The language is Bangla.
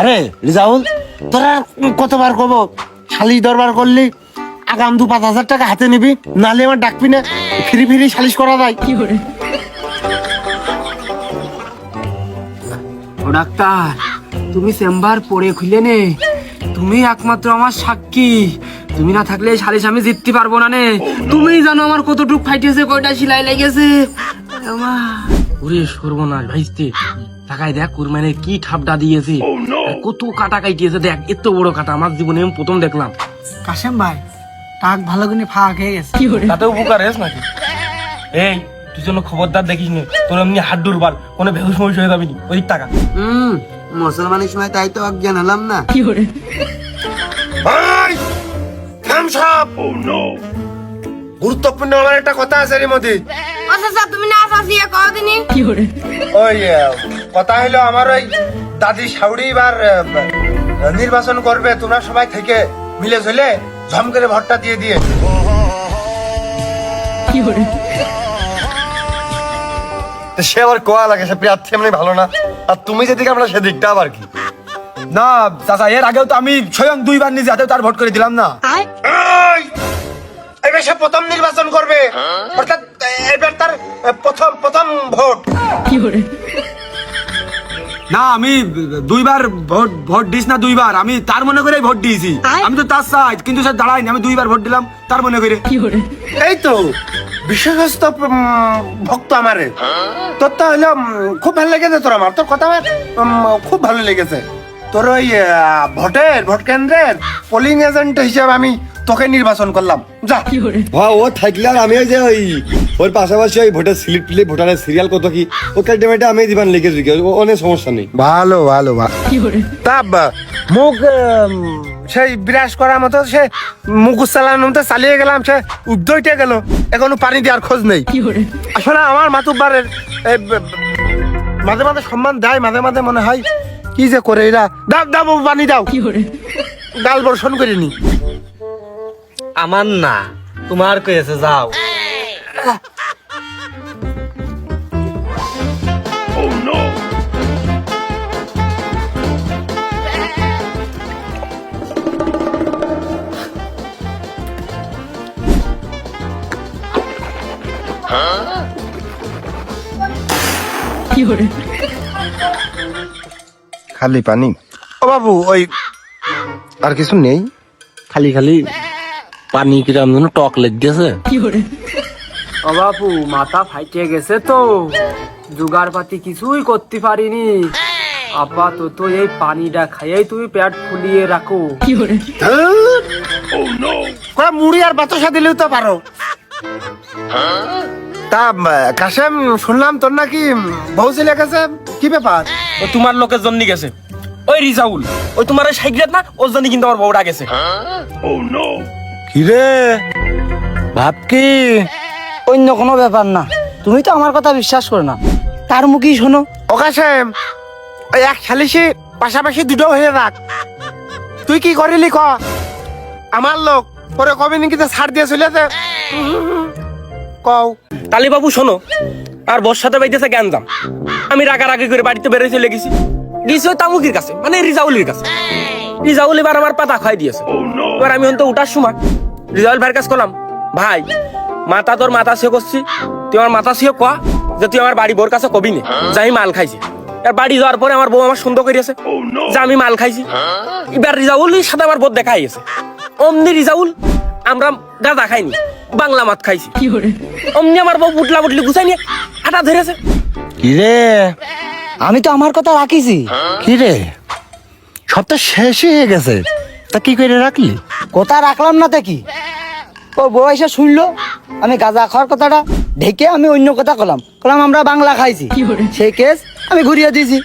আরে রিজাউল, তোরা কতবার কব সালিশ দরবার করলি আগাম 5,000 টাকা হাতে নিবি, নালে আমার ডাকবি না, ফ্রি ফ্রি সালিশ করা যায়। ও ডাক্তার, তুমি চেম্বার পড়ে খুলে নে, তুমি একমাত্র আমার সাক্ষী, তুমি না থাকলে সালিশ আমি জিততে পারবো না নে। তুমি জানো আমার কতটুক ফাইটেছে, কয়টা সেলাই লেগেছে। ওরে সর্বনাশ ভাইস্তে, তাকাই দেখ কুরবানের কি ঠাপটা দিয়েছে, কত কাটা কাটিয়েছে দেখ, এত বড় কাটা আমার জীবনে আমি প্রথম দেখলাম। কাশেম ভাই, টাক ভালো করে ফাঁক হয়ে গেছে। তাতে উপকার হয়েছে নাকি? এই তুই যেন খবরদার দেখিস নি, তোর এমনি হাড্ডুর বার কোনো বেহুশ মহুশ হয়ে যাবি নি, ওই টাকা। মুসলমানের সময় তাই তো অজ্ঞান হলাম না। গুরুত্বপূর্ণ আমার একটা কথা আছে এর মধ্যে। তুমি না আসিয়া কদিনই ওই কথা হলো আমার ওই দাদি সাউরি এবার নির্বাচন করবে, তোমরা সবাই থেকে মিলে ঝুলে ঝম করে ভোটটা দিয়ে দিয়ে। সে আবার কোয়া লাগে, সে প্রার্থী এমনি ভালো না, আর তুমি যেদিকে আমরা সেদিকটা আবার কি না চাচা, এর আগেও তো আমি স্বয়ং 2 বার নিজে হাতে তার ভোট করে দিলাম না। এবার সে প্রথম নির্বাচন করবে, অর্থাৎ এবার তার প্রথম ভোট। না আমি 2 বার ভোট দিস না, 2 বার আমি তার মনে করে ভোট দিয়েছি, আমি তো তার সাইড, কিন্তু সে দাঁড়ায়নি, আমি 2 বার ভোট দিলাম তার মনে করে। এই তো বিশ্বস্ত ভক্ত আমারে, তোর তো হলো খুব ভালো লেগেছে, তোর আমার তোর কথা আমার খুব ভালো লেগেছে। তোর ওই ভোট কেন্দ্রের পোলিং এজেন্ট হিসেবে আমি তোকে নির্বাচন করলাম, যা। হ্যাঁ ও থাকলে আর আমি ওই যে ওর পাশাপাশি ওই ভোটের স্লিপ টিলে ভোটারের সিরিয়াল কত কি ও কালটিমেটে আমি দিবান লিখেছি, অনেক সমস্যা নেই। ভালো ভালো তা মুখ সেই বিরাজ করার মতো সে মুখ চালানোর মতো চালিয়ে গেলাম, সে উদ্যইটে গেল, এখনো পানি দেওয়ার খোঁজ নেই। আসলে আমার মাতুব্বারের মাঝে মাঝে সম্মান দেয়, মাঝে মাঝে মনে হয় কি যে করে এরা। দাও দাও বাবু, পানি দাও, ডাল বর্ষণ করিনি। আমার না, তোমার কয়েছে, যাও। খালি পানি? ও বাবু, ওই আর কিছু নেই? খালি খালি পানি কিরম যেন টক লেগেছে। ও বাপু, মাথা ফাইটে গেছে তো, জোগাড় পাতি কিছুই করতে পারিনি, আপাতত এই পানিটা খাইয়েই তুমি পেট ফুলিয়ে রাখো। মুড়ি আর বাতাসা দিলেও তো পারো। তা কাশেম, শুনলাম তোর নাকি বউ চলে গেছে, কি ব্যাপার? ও তোমার লোকের জন্য গেছে, ওই রিজাউল, ওই তোমার সাইগ্রেট না, ওর জন্য কিন্তু আমার বউটা গেছে। কি রে ভাব কি? অন্য কোনো ব্যাপার না, তুমি তো আমার কথা বিশ্বাস করো না, তার মুখেই শোনো। ও কাশেম, ওই এক সালিশি পাশাপাশি দুটো হয়ে রাখ। তুই কি করিলি ক? আমার লোক পরে কবে নাকি ছাড় দিয়ে চলে যে কও। তালি বাবু শোনো, আর বর্ষাতে বাইতেছে গ্যাঞ্জাম, আমি রাগারাগি করে বাড়িতে বেরোয় চলে গেছি, গেছি ওই তামুকির কাছে, মানে রিজাউলের কাছে। রিজাউল এবার আমার পাতা খাই দিয়েছে। এবার আমি হয়তো উঠার সময় রিজাউল ভাইয়ের কাছে করলাম, ভাই মাথা তোর মাথা সে করছি, তুই আমার মাথা সে কয়া যে তুই আমার বাড়ি বোর কাছে কবি নে যে আমি মাল খাইছি। আর বাড়ি যাওয়ার পরে আমার বউ আমার সুন্দর করিয়েছে যে আমি মাল খাইছি। এবার রিজাউলের সাথে আমার বোধ দেখা গেছে, অমনি রিজাউল আমরা গাঁজা খাইনি, বাংলা মাছ খাইছি। অমনি আমার বউ বুটলা বুটলি গুছাই নিয়ে আটা ধরেছে। কি রে, আমি তো আমার কথা রাখিছি। কি রে, সব তো শেষই হয়ে গেছে, তা কি করে রাখলি? কথা রাখলাম না তে কি, ও বউ এসে শুনলো আমি গাঁজা খাওয়ার কথাটা ঢেকে আমি অন্য কথা কলাম আমরা বাংলা খাইছি, সেই কেস আমি ঘুরিয়ে দিয়েছি।